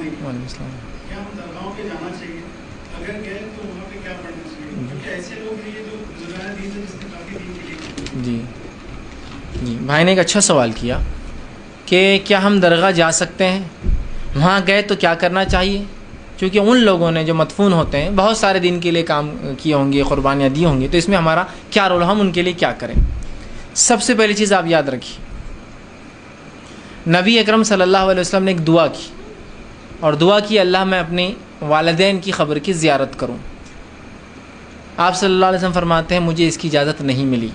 وعلیکم السلام. کیا ہم درگاہوں پہ جانا چاہیے؟ اگر گئے تو وہاں پہ کیا پڑھنا چاہیے؟ کیونکہ ایسے لوگ ہیں جو بزرگان دین سے جس نے کافی دین کے لیے. جی جی بھائی نے ایک اچھا سوال کیا کہ کیا ہم درگاہ جا سکتے ہیں، وہاں گئے تو کیا کرنا چاہیے. چونکہ ان لوگوں نے جو مدفون ہوتے ہیں بہت سارے دین کے لیے کام کیے ہوں گے، قربانیاں دی ہوں گی، تو اس میں ہمارا کیا رول، ہم ان کے لیے کیا کریں. سب سے پہلی چیز آپ یاد رکھیے، نبی اکرم صلی اللہ علیہ وسلم نے ایک دعا کی، اور دعا کی اللہ میں اپنے والدین کی قبر کی زیارت کروں. آپ صلی اللہ علیہ وسلم فرماتے ہیں مجھے اس کی اجازت نہیں ملی.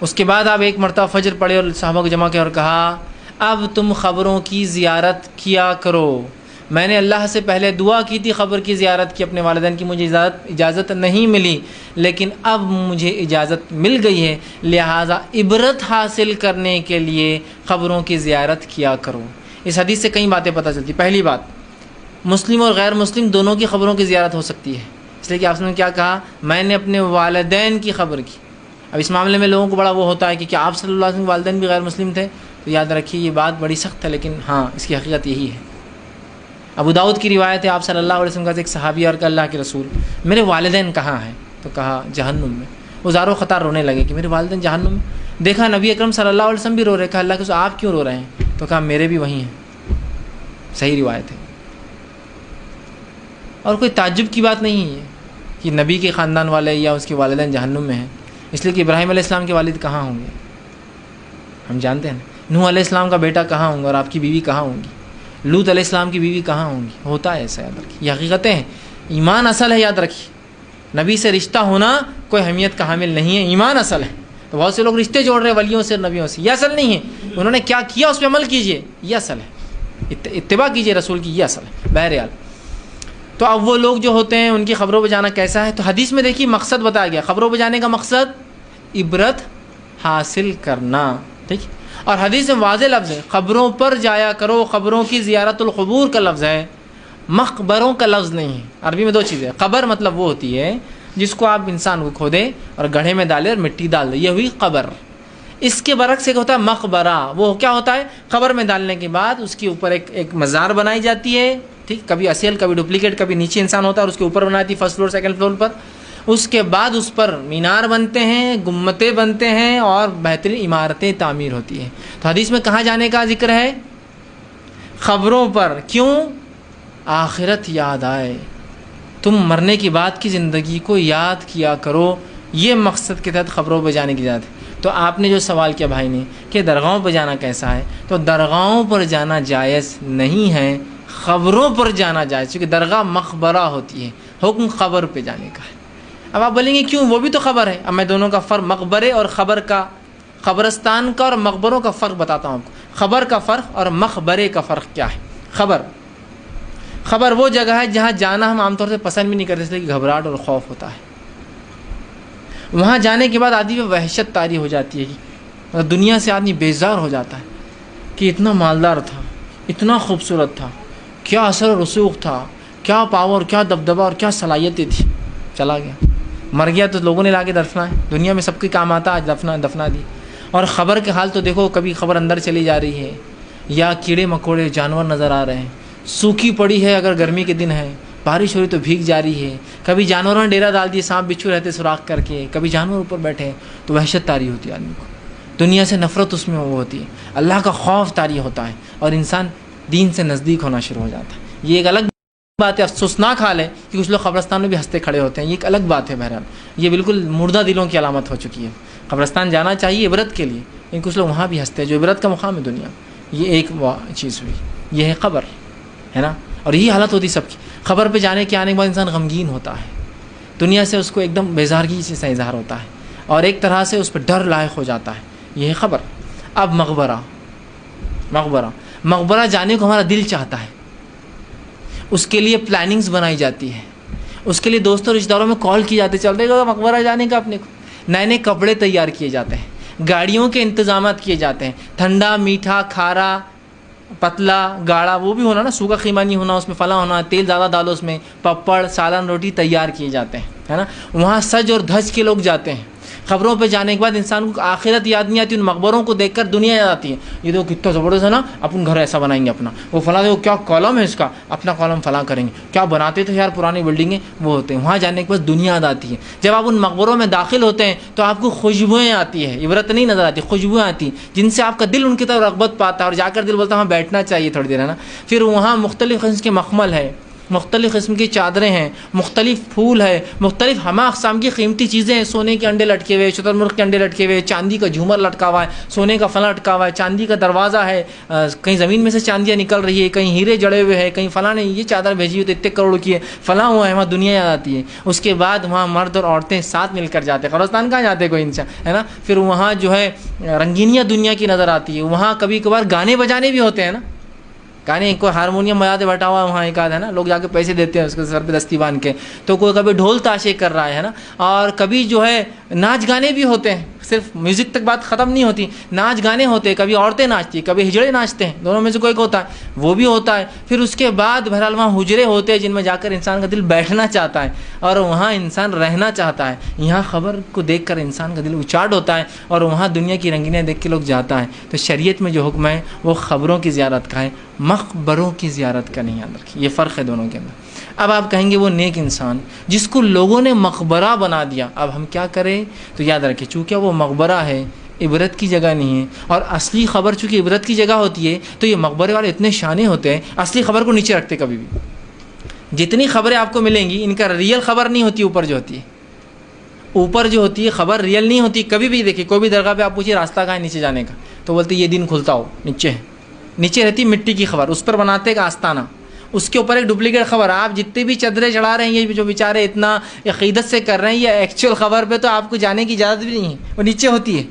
اس کے بعد آپ ایک مرتبہ فجر پڑھے اور صحابہ کو جمع کیا اور کہا اب تم قبروں کی زیارت کیا کرو. میں نے اللہ سے پہلے دعا کی تھی قبر کی زیارت کی اپنے والدین کی، مجھے اجازت نہیں ملی، لیکن اب مجھے اجازت مل گئی ہے، لہٰذا عبرت حاصل کرنے کے لیے قبروں کی زیارت کیا کرو. اس حدیث سے کئی باتیں پتہ چلتی. پہلی بات، مسلم اور غیر مسلم دونوں کی قبروں کی زیارت ہو سکتی ہے، اس لیے کہ آپ نے کیا کہا، میں نے اپنے والدین کی قبر کی. اب اس معاملے میں لوگوں کو بڑا وہ ہوتا ہے کہ کیا آپ صلی اللہ علیہ وسلم کے والدین بھی غیر مسلم تھے، تو یاد رکھیے یہ بات بڑی سخت ہے، لیکن ہاں اس کی حقیقت یہی ہے. ابو داؤد کی روایت ہے، آپ صلی اللہ علیہ وسلم کا ایک صحابی اور کہ اللہ کے رسول میرے والدین کہاں ہیں، تو کہا جہنم میں. وہ زارو خطار رونے لگے کہ میرے والدین جہنم میں. دیکھا نبی اکرم صلی اللہ علیہ وسلم بھی رو رہے، کہا اللہ کے رسول آپ کیوں رو رہے ہیں، تو کہا میرے بھی وہی ہیں. صحیح روایت ہے، اور کوئی تعجب کی بات نہیں ہے کہ نبی کے خاندان والے یا اس کے والدین جہنم میں ہیں. اس لیے کہ ابراہیم علیہ السلام کے والد کہاں ہوں گے ہم جانتے ہیں. نوح علیہ السلام کا بیٹا کہاں ہوں گا، اور آپ کی بیوی کہاں ہوں گی. لوط علیہ السلام کی بیوی کہاں ہوں گی. ہوتا ہے ایسا، یاد رکھیے یہ حقیقتیں ہیں. ایمان اصل ہے، یاد رکھیے. نبی سے رشتہ ہونا کوئی اہمیت کا حامل نہیں ہے، ایمان اصل ہے. تو بہت سے لوگ رشتے جوڑ رہے ہیں ولیوں سے، نبیوں سے، یہ اصل نہیں ہے. انہوں نے کیا کیا اس پہ عمل کیجئے، یہ اصل ہے. اتباع کیجئے رسول کی، یہ اصل ہے. بہرحال تو اب وہ لوگ جو ہوتے ہیں ان کی خبروں پہ جانا کیسا ہے، تو حدیث میں دیکھیے مقصد بتایا گیا. خبروں پہ جانے کا مقصد عبرت حاصل کرنا، ٹھیک. اور حدیث میں واضح لفظ ہے خبروں پر جایا کرو. خبروں کی زیارت القبور کا لفظ ہے، مقبروں کا لفظ نہیں ہے. عربی میں دو چیزیں، قبر مطلب وہ ہوتی ہے جس کو آپ انسان کو کھودے اور گڑھے میں ڈالے اور مٹی ڈال دے، یہ ہوئی قبر. اس کے برعکس ایک ہوتا ہے مقبرہ. وہ کیا ہوتا ہے، قبر میں ڈالنے کے بعد اس کے اوپر ایک مزار بنائی جاتی ہے، ٹھیک. کبھی اصل کبھی ڈپلیکیٹ، کبھی نیچے انسان ہوتا ہے اور اس کے اوپر بناتی فرسٹ فلور سیکنڈ فلور پر. اس کے بعد اس پر مینار بنتے ہیں، گنبدیں بنتے ہیں اور بہترین عمارتیں تعمیر ہوتی ہیں. تو حدیث میں کہاں جانے کا ذکر ہے، خبروں پر. کیوں، آخرت یاد آئے، تم مرنے کی بعد کی زندگی کو یاد کیا کرو. یہ مقصد کے تحت خبروں پہ جانے کی ذات ہے. تو آپ نے جو سوال کیا بھائی نے کہ درگاہوں پہ جانا کیسا ہے، تو درگاہوں پر جانا جائز نہیں ہے، خبروں پر جانا جائز. کیونکہ درگاہ مقبرہ ہوتی ہے، حکم خبر پہ جانے کا ہے. اب آپ بولیں گے کیوں، وہ بھی تو خبر ہے. اب میں دونوں کا فرق، مقبرے اور خبر کا، قبرستان کا اور مقبروں کا فرق بتاتا ہوں آپ کو. خبر کا فرق اور مقبرے کا فرق کیا ہے. خبر وہ جگہ ہے جہاں جانا ہم عام طور سے پسند بھی نہیں کرتے، اس لیے کہ گھبراہٹ اور خوف ہوتا ہے. وہاں جانے کے بعد آدمی پہ وحشت طاری ہو جاتی ہے، کہ دنیا سے آدمی بیزار ہو جاتا ہے کہ اتنا مالدار تھا، اتنا خوبصورت تھا، کیا اثر و رسوخ تھا، کیا پاور، کیا دبدبہ اور کیا صلاحیتیں تھی، چلا گیا. مر گیا تو لوگوں نے لا کے دفنا ہے. دنیا میں سب کے کام آتا، آج دفنا دی. اور خبر کے حال تو دیکھو، کبھی خبر اندر چلی جا رہی ہے، یا کیڑے مکوڑے جانور نظر آ رہے ہیں، سوکھی پڑی ہے اگر گرمی کے دن ہے، بارش ہو رہی تو بھیگ جا رہی ہے. کبھی جانوروں نے ڈیرا ڈال دیے، سانپ بچھو رہتے سوراخ کر کے، کبھی جانور اوپر بیٹھے ہیں، تو وحشت طاری ہوتی ہے آدمی کو. دنیا سے نفرت اس میں وہ ہوتی ہے، اللہ کا خوف طاری ہوتا ہے، اور انسان دین سے نزدیک ہونا شروع ہو جاتا ہے. یہ ایک الگ بات ہے، افسوسناک حال ہے کہ کچھ لوگ قبرستان میں بھی ہنستے کھڑے ہوتے ہیں. یہ ایک الگ بات ہے. بہرحال یہ بالکل مردہ دلوں کی علامت ہو چکی ہے. قبرستان جانا چاہیے عبرت کے لیے، لیکن کچھ لوگ وہاں بھی ہنستے ہیں، جو عبرت کا مقام ہے دنیا. یہ ایک چیز ہوئی، یہ ہے قبر، ہے نا. اور یہی حالت ہوتی سب کی. قبر پہ جانے کے آنے کے بعد انسان غمگین ہوتا ہے، دنیا سے اس کو ایک دم بیزارگی سے اظہار ہوتا ہے، اور ایک طرح سے اس پہ ڈر لاحق ہو جاتا ہے. یہ ہے قبر. اب مقبرہ جانے کو ہمارا دل چاہتا ہے، اس کے لیے پلاننگز بنائی جاتی ہے، اس کے لیے دوستوں رشتہ داروں میں کال کی جاتی ہے، چلتے گا مقبرہ جانے کا. اپنے کو نئے کپڑے تیار کیے جاتے ہیں، گاڑیوں کے انتظامات کیے جاتے ہیں، ٹھنڈا میٹھا کھارا پتلا گاڑھا وہ بھی ہونا نا، سوکھا قیمہ نہیں ہونا، اس میں فلاں ہونا، تیل زیادہ ڈالو اس میں، پپڑ سالن روٹی تیار کیے جاتے ہیں، ہے نا. وہاں سج اور دھج کے لوگ جاتے ہیں، قبروں پہ جانے کے بعد انسان کو آخرت یاد نہیں آتی، ان مقبروں کو دیکھ کر دنیا یاد آتی ہے. یہ تو کتنا زبردست ہے نا، اپن گھر ایسا بنائیں گے اپنا، وہ فلاں دیکھو کیا کالم ہے اس کا، اپنا کالم فلاں کریں گے، کیا بناتے تھے یار پرانی بلڈنگیں وہ ہوتے ہیں. وہاں جانے کے بعد دنیا یاد آتی ہے. جب آپ ان مقبروں میں داخل ہوتے ہیں تو آپ کو خوشبوئیں آتی ہے، عبرت نہیں نظر آتی، خوشبوئیں آتی ہیں جن سے آپ کا دل ان کی طرف رغبت پاتا ہے، اور جا کر دل بولتا ہے ہاں بیٹھنا چاہیے تھوڑی دیر ہے نا. پھر وہاں مختلف قسم کے مخمل ہے، مختلف قسم کی چادریں ہیں، مختلف پھول ہے، مختلف ہمہ اقسام کی قیمتی چیزیں ہیں. سونے کے انڈے لٹکے ہوئے، شتر مرغ کے انڈے لٹکے ہوئے، چاندی کا جھومر لٹکا ہوا ہے، سونے کا فلاں لٹکا ہوا ہے، چاندی کا دروازہ ہے، کہیں زمین میں سے چاندیاں نکل رہی ہے، کہیں ہیرے جڑے ہوئے ہیں، کہیں فلاں نے یہ چادر بھیجی ہوئی تو اتنے کروڑوں کی ہے، فلاں ہوا ہے. وہاں دنیا یاد آتی ہے. اس کے بعد وہاں مرد اور عورتیں ساتھ مل کر جاتے ہیں. قبرستان کہاں جاتے کوئی انسان ہے نا. پھر وہاں جو ہے رنگینیاں دنیا کی نظر آتی ہے. وہاں کبھی کبھار گانے بجانے بھی ہوتے ہیں نا، گانے، کوئی ہارمونیم بجاتے بیٹھا ہوا وہاں ایک آدھ ہے نا، لوگ جا کے پیسے دیتے ہیں اس کے سر پہ دستی باندھ کے. تو کوئی کبھی ڈھول تاشے کر رہا ہے نا، اور کبھی جو ہے ناچ گانے بھی ہوتے ہیں. صرف میوزک تک بات ختم نہیں ہوتی، ناچ گانے ہوتے ہیں. کبھی عورتیں ناچتی ہیں، کبھی ہجڑے ناچتے ہیں، دونوں میں سے کوئی ہوتا ہے، وہ بھی ہوتا ہے. پھر اس کے بعد بہرحال وہاں حجرے ہوتے ہیں جن میں جا کر انسان کا دل بیٹھنا چاہتا ہے اور وہاں انسان رہنا چاہتا ہے. یہاں خبر کو دیکھ کر انسان کا دل اچاٹ ہوتا ہے اور وہاں دنیا کی رنگینیاں دیکھ کے لوگ جاتا ہے. تو شریعت میں جو حکم ہے وہ خبروں کی زیارت کا ہے، مقبروں کی زیارت کا نہیں. یاد رکھیے یہ فرق ہے دونوں کے اندر. اب آپ کہیں گے وہ نیک انسان جس کو لوگوں نے مقبرہ بنا دیا، اب ہم کیا کریں؟ تو یاد رکھیں چونکہ وہ مقبرہ ہے، عبرت کی جگہ نہیں ہے، اور اصلی خبر چونکہ عبرت کی جگہ ہوتی ہے تو یہ مقبرے والے اتنے شانے ہوتے ہیں اصلی خبر کو نیچے رکھتے. کبھی بھی جتنی خبریں آپ کو ملیں گی ان کا ریئل خبر نہیں ہوتی، اوپر جو ہوتی ہے، اوپر جو ہوتی ہے خبر ریئل نہیں ہوتی. کبھی بھی دیکھیں کوئی بھی درگاہ پہ آپ پوچھیے راستہ کہاں ہے نیچے جانے کا، تو بولتے یہ دن کھلتا ہو نیچے ہے، نیچے رہتی مٹی کی خبر، اس پر بناتے ایک آستانہ، اس کے اوپر ایک ڈپلیکیٹ خبر. آپ جتنے بھی چادریں چڑھا رہے ہیں یہ جو بیچارے اتنا عقیدت سے کر رہے ہیں، یہ ایکچوئل خبر پہ تو آپ کو جانے کی اجازت بھی نہیں ہے، وہ نیچے ہوتی ہے.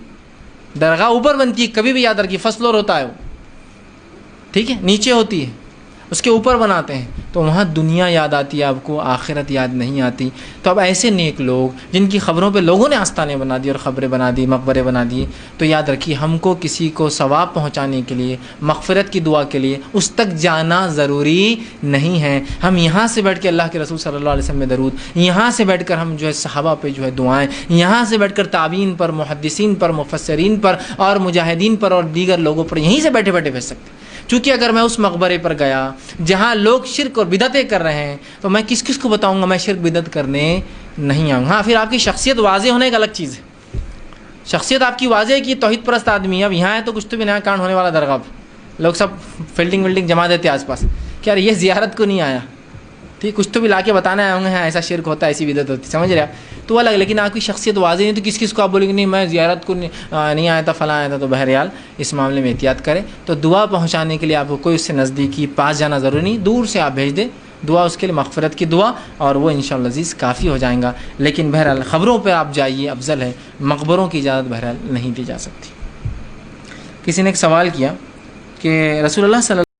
درگاہ اوپر بنتی ہے، کبھی بھی یاد رکھیے فرسٹ فلور ہوتا ہے وہ، ٹھیک ہے، نیچے ہوتی ہے، اس کے اوپر بناتے ہیں. تو وہاں دنیا یاد آتی ہے آپ کو، آخرت یاد نہیں آتی. تو اب ایسے نیک لوگ جن کی خبروں پہ لوگوں نے آستانے بنا دی اور خبریں بنا دی، مقبرے بنا دیے، تو یاد رکھیے ہم کو کسی کو ثواب پہنچانے کے لیے، مغفرت کی دعا کے لیے اس تک جانا ضروری نہیں ہے. ہم یہاں سے بیٹھ کے اللہ کے رسول صلی اللہ علیہ وسلم میں درود، یہاں سے بیٹھ کر ہم جو ہے صحابہ پہ جو ہے دعائیں، یہاں سے بیٹھ کر تابعین پر، محدثین پر، مفسرین پر اور مجاہدین پر اور دیگر لوگوں پر یہیں سے بیٹھے بیٹھے بھیج سکتے ہیں. چونکہ اگر میں اس مقبرے پر گیا جہاں لوگ شرک اور بدعتیں کر رہے ہیں تو میں کس کس کو بتاؤں گا میں شرک بدعت کرنے نہیں آؤں. ہاں پھر آپ کی شخصیت واضح ہونے ایک الگ چیز ہے، شخصیت آپ کی واضح ہے کہ توحید پرست آدمی ہے. اب یہاں ہے تو کچھ تو بھی نیا کانڈ ہونے والا درگاہ پہ، لوگ سب فیلڈنگ ویلڈنگ جما دیتے آس پاس کہ یار یہ زیارت کو نہیں آیا، ٹھیک، کچھ تو بھی لا کے بتانا آئے ہوں گے، ہاں ایسا شرک ہوتا ہے، ایسی بدعت ہوتی ہے، سمجھ رہے آپ. تو الگ، لیکن آپ کی شخصیت واضح نہیں تو کس کس کو آپ بولیں گے نہیں میں زیارت کو نہیں آیا تھا، فلاں آیا تھا. تو بہرحال اس معاملے میں احتیاط کریں. تو دعا پہنچانے کے لیے آپ کو کوئی اس سے نزدیکی پاس جانا ضروری نہیں، دور سے آپ بھیج دیں دعا، اس کے لیے مغفرت کی دعا، اور وہ انشاءاللہ عزیز کافی ہو جائیں گا. لیکن بہرحال خبروں پہ آپ جائیے افضل ہے، مقبروں کی اجازت بہرحال نہیں دی جا سکتی. کسی نے ایک سوال کیا کہ رسول اللہ صلی